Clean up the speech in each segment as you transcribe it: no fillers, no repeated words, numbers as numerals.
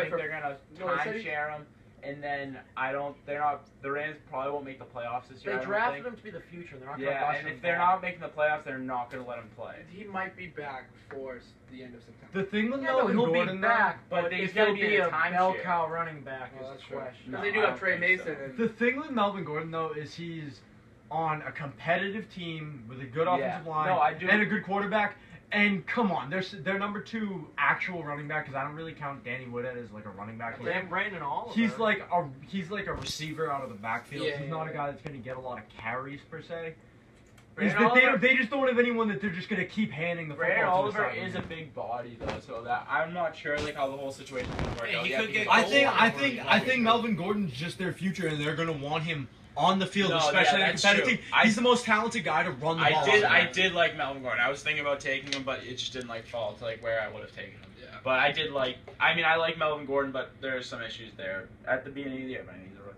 think they're gonna timeshare him. And then the Rams probably won't make the playoffs this year. They drafted him to be the future. They're not going to rush him. And if they're not making the playoffs, they're not going to let him play. He might be back for the end of September. The thing with Melvin he'll Gordon, be back, but he's going going to be a timeshare. bell cow running back. Well, is that's the question. Because they do have Trey Mason. So. And the thing with Melvin Gordon though is he's on a competitive team with a good offensive line and a good quarterback. And come on, their number 2 actual running back, because I don't really count Danny Woodhead as like a running back. Brandon Oliver. He's like a receiver out of the backfield. He's not a guy that's going to get a lot of carries per se. They just don't have anyone that they're just going to keep handing the football. Brandon Oliver is a big body though, so that I'm not sure like how the whole situation is going to work out. I think Melvin Gordon's just their future, and they're going to want him on the field, especially in a competitive team. He's the most talented guy to run the ball. I did like Melvin Gordon. I was thinking about taking him, but it just didn't fall to where I would have taken him. Yeah. But I did I like Melvin Gordon, but there's some issues there at the beginning of the year.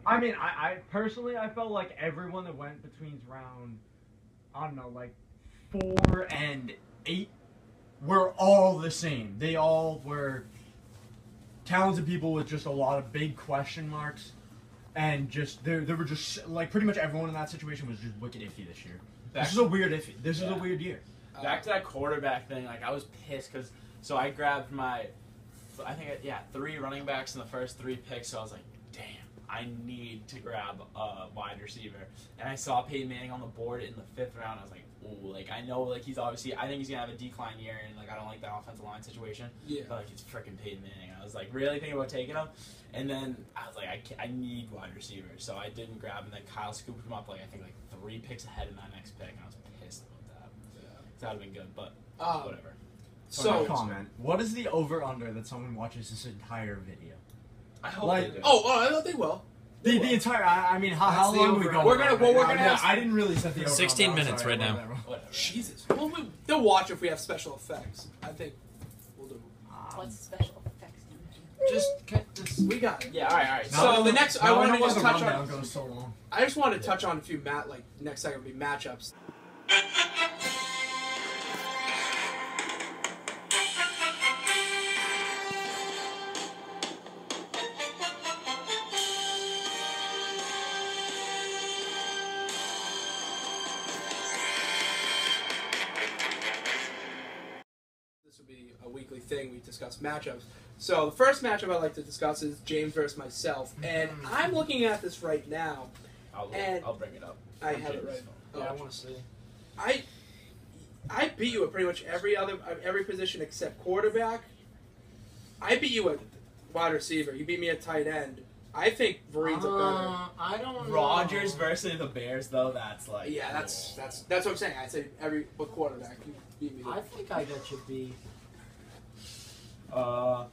I personally felt like everyone that went between round, 4 and 8 were all the same. They all were talented people with just a lot of big question marks. And there were just pretty much everyone in that situation was just wicked iffy this year. This is a weird iffy. This is a weird year. Back to that quarterback thing, I was pissed because I grabbed 3 running backs in the first 3 picks. So I was like, damn, I need to grab a wide receiver. And I saw Peyton Manning on the board in the 5th round. I was like, ooh, I know he's obviously, I think he's gonna have a decline year, and I don't like that offensive line situation. Yeah. But it's freaking Peyton Manning. I was really thinking about taking him. And then I was like, I need wide receivers, so I didn't grab him. Then Kyle scooped him up 3 picks ahead in that next pick, and I was pissed about that. Yeah. That would have been good, but whatever. So comment. What is the over/under that someone watches this entire video? I hope they do. I don't think well. The entire. How long are we going? We're gonna. I didn't really set the over. 16 minutes right now. Jesus. Well, they'll watch if we have special effects. I think we'll do. What's special effects? We got it. Yeah, all right. So the next, I want to just touch on. Goes so long. I just wanted to touch on a few next segment will be matchups. This will be a weekly thing. We discuss matchups. So the first matchup I'd like to discuss is James versus myself, and I'm looking at this right now. I'll bring it up. I have it right. Yeah, I want to see. I beat you at pretty much every position except quarterback. I beat you at wide receiver. You beat me at tight end. I think Vereen's a better. I don't know. Rodgers versus the Bears, though. That's that's what I'm saying. I said with quarterback you beat me. I think I got you beat. I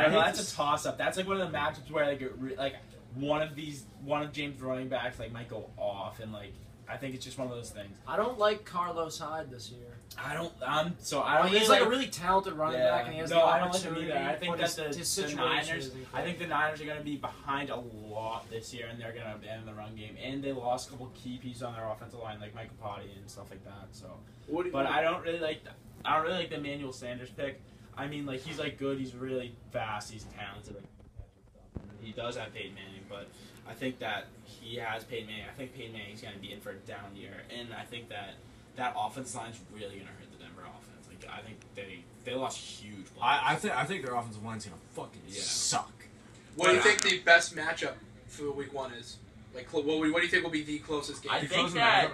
don't know. That's a toss-up. That's one of the matchups where one of James' running backs might go off, and I think it's just one of those things. I don't like Carlos Hyde this year. I don't He's a really talented running back, and he has the opportunity. I don't like him either. I think that the Niners. I think the Niners are going to be behind a lot this year, and they're going to end the run game. And they lost a couple key pieces on their offensive line, like Michael Potty and stuff like that. So, I don't really like. I don't really like the Emmanuel Sanders pick. He's good. He's really fast. He's talented. He does have Peyton Manning, but I think that he has Peyton Manning. I think Peyton Manning's going to be in for a down year, and I think that offensive line's really going to hurt the Denver offense. I think they lost huge. I think their offensive line's going to fucking suck. What do you think the best matchup for week 1 is? What do you think will be the closest game? I think that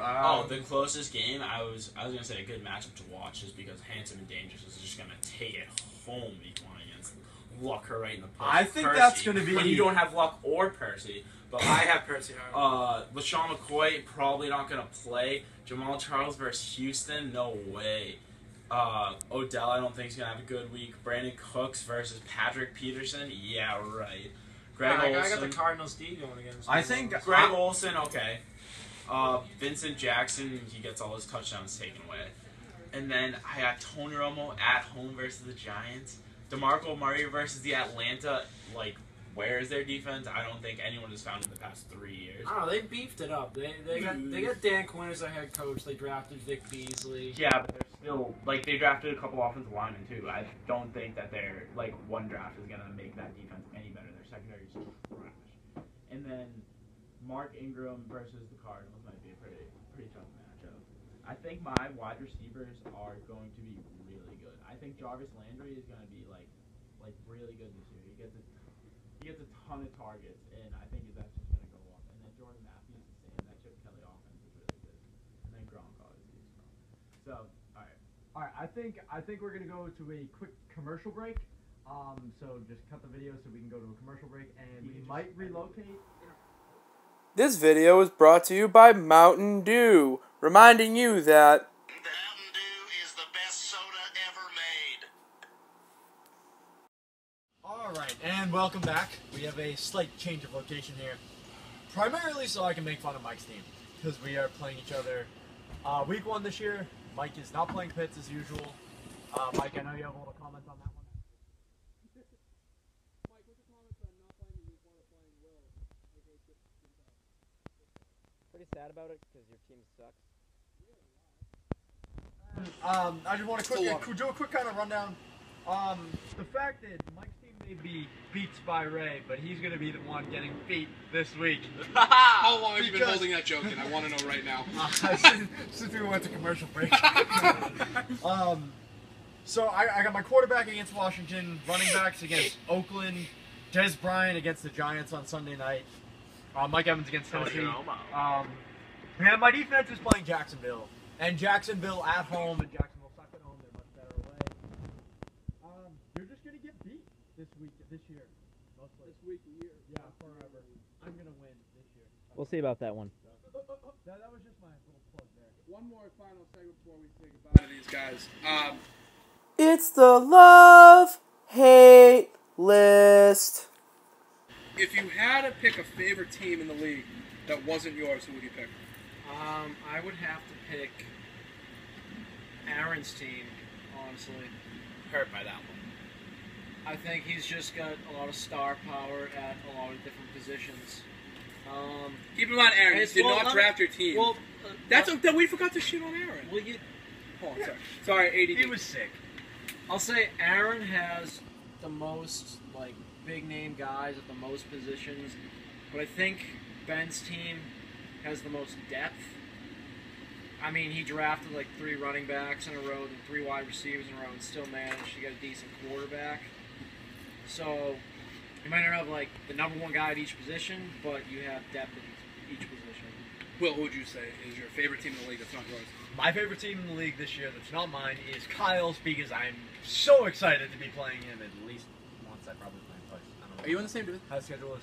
the closest game I was gonna say a good matchup to watch is because Handsome and Dangerous is just gonna take it home week 1 against Luck right in the post. I think that's gonna be when you don't have Luck or Percy. But I have Percy. LaShawn McCoy probably not gonna play. Jamal Charles versus Houston, no way. Odell, I don't think he's gonna have a good week. Brandon Cooks versus Patrick Peterson, yeah, right. Greg Olsen. I got the Cardinals D going against. I think Greg Olsen, okay. Vincent Jackson, he gets all his touchdowns taken away. And then I got Tony Romo at home versus the Giants. DeMarco Murray versus the Atlanta. Where is their defense? I don't think anyone has found in the past 3 years. I don't know. They beefed it up. They got Dan Quinn as their head coach. They drafted Vic Beasley. Yeah, but still like they drafted a couple offensive linemen too. I don't think that their like one draft is gonna make that defense any better. Their secondary is trash. And then Mark Ingram versus the Cardinals might be a pretty tough matchup. I think my wide receivers are going to be really good. I think Jarvis Landry is going to be like really good this year. He gets a ton of targets, and I think that's just going to go up. And then Jordan Matthews is the same. That Chip Kelly offense is really good. And then Gronk obviously is Gronk. So all right. I think we're gonna go to a quick commercial break. So just cut the video so we can go to a commercial break, and we might relocate. This video is brought to you by Mountain Dew, reminding you that Mountain Dew is the best soda ever made. Alright, and welcome back. We have a slight change of location here. Primarily so I can make fun of Mike's team, because we are playing each other week 1 this year. Mike is not playing Pitts as usual. Mike, I know you have a little comment on that one. Mike, what's your comments on not playing week 1 or playing Will? Pretty sad about it because your team sucks. I just want to do a quick kind of rundown. The fact that Mike's team may be beat by Ray, but he's going to be the one getting beat this week. How long have you been holding that joke in? I want to know right now. Since we went to commercial break. So I got my quarterback against Washington, running backs against Oakland, Des Bryant against the Giants on Sunday night, Mike Evans against Tennessee. And my defense is playing Jacksonville. And Jacksonville at home, and Jacksonville suck at home. They're much better away. You're just going to get beat this year. Mostly. This week, a year. Yeah, forever. I'm going to win this year. We'll see about that one. That was just my little plug there. One more final segment before we say goodbye to these guys. it's the love-hate list. If you had to pick a favorite team in the league that wasn't yours, who would you pick? I would have to pick Aaron's team, honestly. Hurt by that one. I think he's just got a lot of star power at a lot of different positions. Keep in mind, Aaron, you did not draft your team. Well, that we forgot to shit on Aaron. Well, you, Oh, sorry, ADD. He was sick. I'll say Aaron has the most like big name guys at the most positions, but I think Ben's team has the most depth. I mean, he drafted like 3 running backs in a row and 3 wide receivers in a row and still managed to get a decent quarterback. So, you might not have like the number 1 guy at each position, but you have depth at each position. Will, who would you say is your favorite team in the league that's not yours? My favorite team in the league this year that's not mine is Kyle's, because I'm so excited to be playing him at least once. I probably play him twice. I don't know. Are you in the same division? How the schedule is.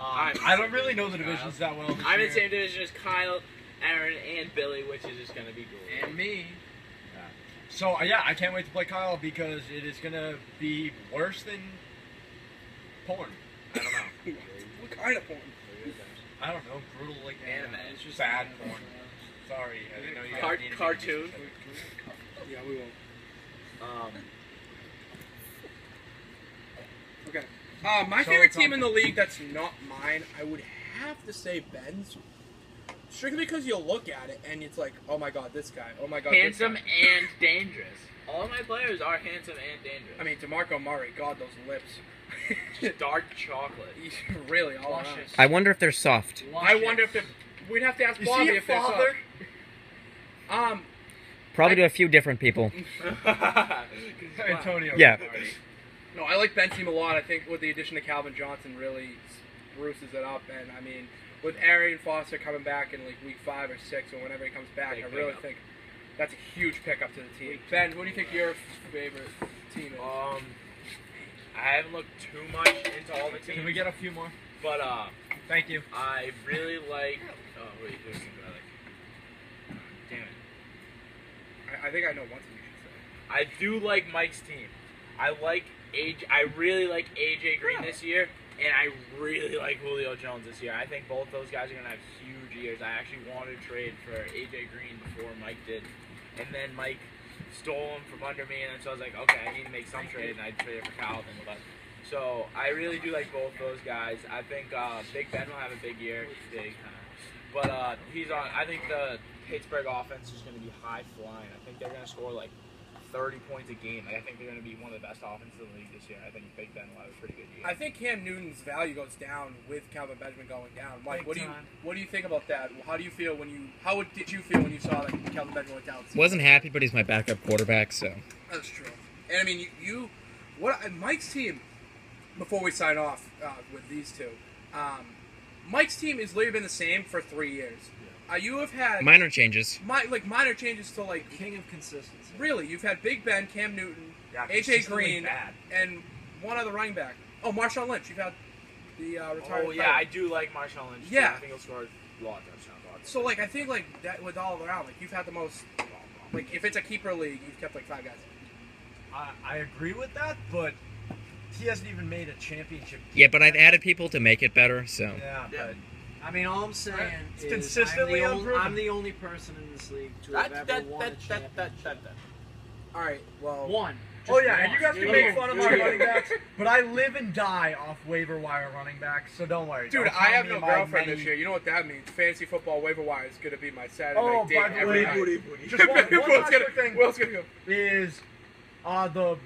I don't really know the divisions that well. I'm in the same division as Kyle, Aaron, and Billy, which is just gonna be cool. And me. So yeah, I can't wait to play Kyle because it is gonna be worse than porn. I don't know. What kind of porn? I don't know. Brutal like Anime. It's just bad porn. Sorry, I didn't know you guys needed Cartoon. Yeah, we won't. Okay. My favorite team in the league that's not mine, I would have to say Ben's. Strictly because you'll look at it and it's like, oh my god, this guy. Oh my god, Handsome this guy. and dangerous. All of my players are handsome and dangerous. I mean, DeMarco Murray, god, those lips. Just dark chocolate. He's really all around. I wonder if they're soft. I wonder if we'd have to ask Bobby if they're soft. Probably to a few different people. Antonio. Yeah. No, I like Ben's team a lot. I think with the addition of Calvin Johnson really spruces it up. And, I mean, with Arian Foster coming back in like week 5 or 6 or whenever he comes back, I really think that's a huge pickup to the team. Ben, what do you think your favorite team is? I haven't looked too much into all the teams. Can we get a few more? But, Thank you. I really like... Oh, wait, there's something I like. Damn it. I think I know one thing you should say. I do like Mike's team. I really like AJ Green this year, and I really like Julio Jones this year. I think both those guys are going to have huge years. I actually wanted to trade for AJ Green before Mike did. And then Mike stole him from under me, and then so I was like, okay, I need to make some trade, and I traded for Calvin. But so I really do like both those guys. I think Big Ben will have a big year. Big, but he's on. I think the Pittsburgh offense is going to be high flying. I think they're going to score like 30 points a game. Like, I think they're going to be one of the best offenses in the league this year. I think Big Ben will have a pretty good year. I think Cam Newton's value goes down with Calvin Benjamin going down. Mike, what do you think about that? How do you feel when you did you feel when you saw that Calvin Benjamin went down? Wasn't happy, but he's my backup quarterback, so. That's true. And I mean, Mike's team. Before we sign off with these two, Mike's team has literally been the same for 3 years. You have had minor changes. Minor changes to like king of consistency. Really, you've had Big Ben, Cam Newton, AJ Green, and one other running back. Oh, Marshawn Lynch. You've had the retired. Oh yeah, I do like Marshawn Lynch. Yeah, I think he'll score a lot of touchdowns. So like, I think like that with all around, like you've had the most. Like if it's a keeper league, you've kept like 5 guys. I agree with that, but he hasn't even made a championship. Yeah, but I've added people to make it better, so. Yeah, but I mean, all I'm saying is consistently I'm the only person in this league to have ever won a championship. All right, well, one. Oh yeah, and you guys can make fun of my running backs, but I live and die off waiver wire running backs, so don't worry. Dude, I have no girlfriend this year. You know what that means? Fantasy football waiver wire is going to be my Saturday night date every night. Just one last quick thing Will's gonna go. is the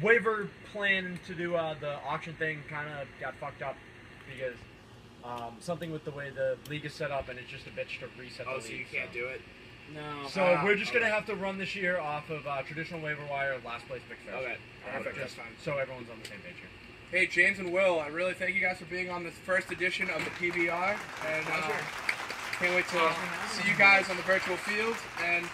waiver plan to do the auction thing kind of got fucked up because something with the way the league is set up, and it's just a bitch to reset the league. Oh, so you can't do it? No. So we're just going to have to run this year off of traditional waiver wire, last place pick first. Okay. Perfect. That's fine. So everyone's on the same page here. Hey, James and Will, I really thank you guys for being on this first edition of the PBR. And can't wait to see you guys on the virtual field. And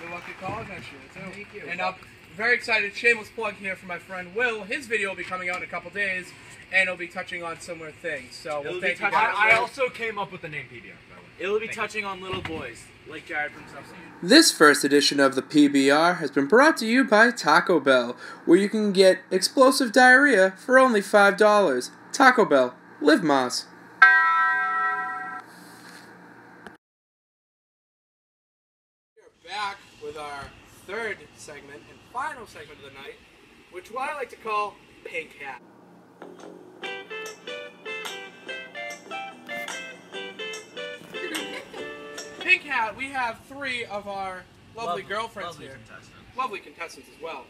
good luck at college next year, too. Thank you. And I'm very excited. Shameless plug here for my friend Will. His video will be coming out in a couple days, and it'll be touching on similar things. So we'll thank you guys. I also came up with the name PBR, by the way. It'll be touching on little boys, like Jared from Substation. This first edition of the PBR has been brought to you by Taco Bell, where you can get explosive diarrhea for only $5. Taco Bell, live Moss. We're back with our third segment and final segment of the night, which what I like to call Pink Hat. Pink Hat, we have 3 of our lovely girlfriends here. Lovely contestants as well.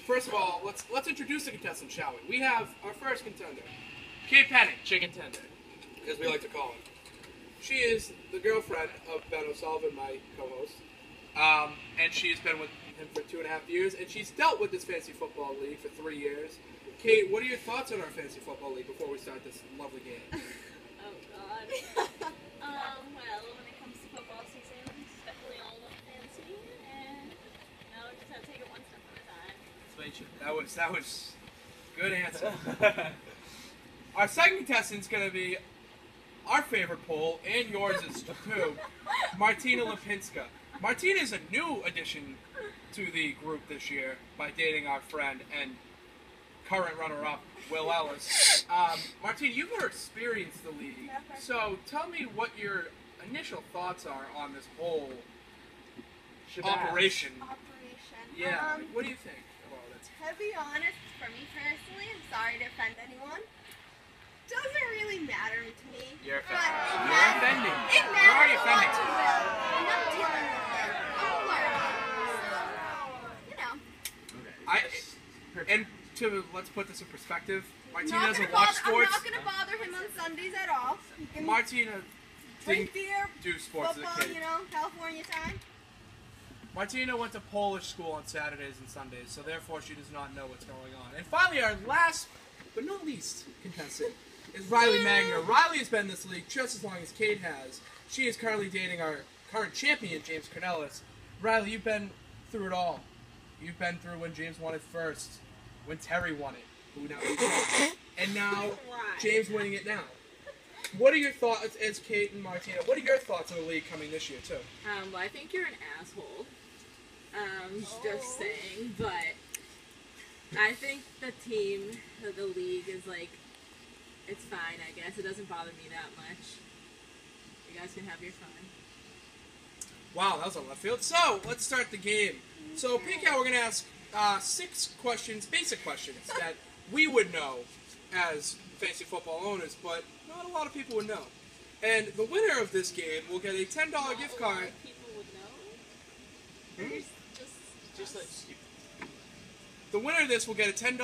First of all, let's introduce the contestants, shall we? We have our first contender, Kate Penny, Chicken Tender, as we like to call her. She is the girlfriend of Ben O'Sullivan, my co-host, and she has been with him for 2.5 years, and she's dealt with this fantasy football league for 3 years. Kate, what are your thoughts on our fantasy football league before we start this lovely game? Oh God. Well, when it comes to football season, it's definitely all about fantasy, and we just have to take it one step at a time. That was good answer. Our second contestant is going to be our favorite poll, and yours is too, Martina Lipinska. Martina is a new addition to the group this year by dating our friend and current runner-up, Will Ellis. Martina, you've more experienced the league, so tell me what your initial thoughts are on this whole operation. Yeah, what do you think about it? To be honest, for me personally, I'm sorry to offend anyone. Doesn't really matter to me. You're but offending. It matters a lot to Will. I'm not dealing with it. I'm learning. So, And let's put this in perspective. Martina I'm doesn't watch sports. I'm not going to bother him on Sundays at all. He can Martina drink didn't beer, do sports football, as a kid. California time. Martina went to Polish school on Saturdays and Sundays, so therefore she does not know what's going on. And finally, our last but not least contestant is Riley Magner. Riley has been in this league just as long as Kate has. She is currently dating our current champion, James Cornelis. Riley, you've been through it all. You've been through when James won it first, when Terry won it, who now and now James winning it now. What are your thoughts as Kate and Martina? What are your thoughts on the league coming this year too? Well, I think you're an asshole. Just saying, but I think the team, the league is like, it's fine, I guess. It doesn't bother me that much. You guys can have your fun. Wow, that was a left field. So, let's start the game. So, Pink Hat, we're going to ask 6 questions, basic questions, that we would know as fantasy football owners, but not a lot of people would know. And the winner of this game will get a $10 gift card. People would Or just Just like stupid. The winner of this will get a $10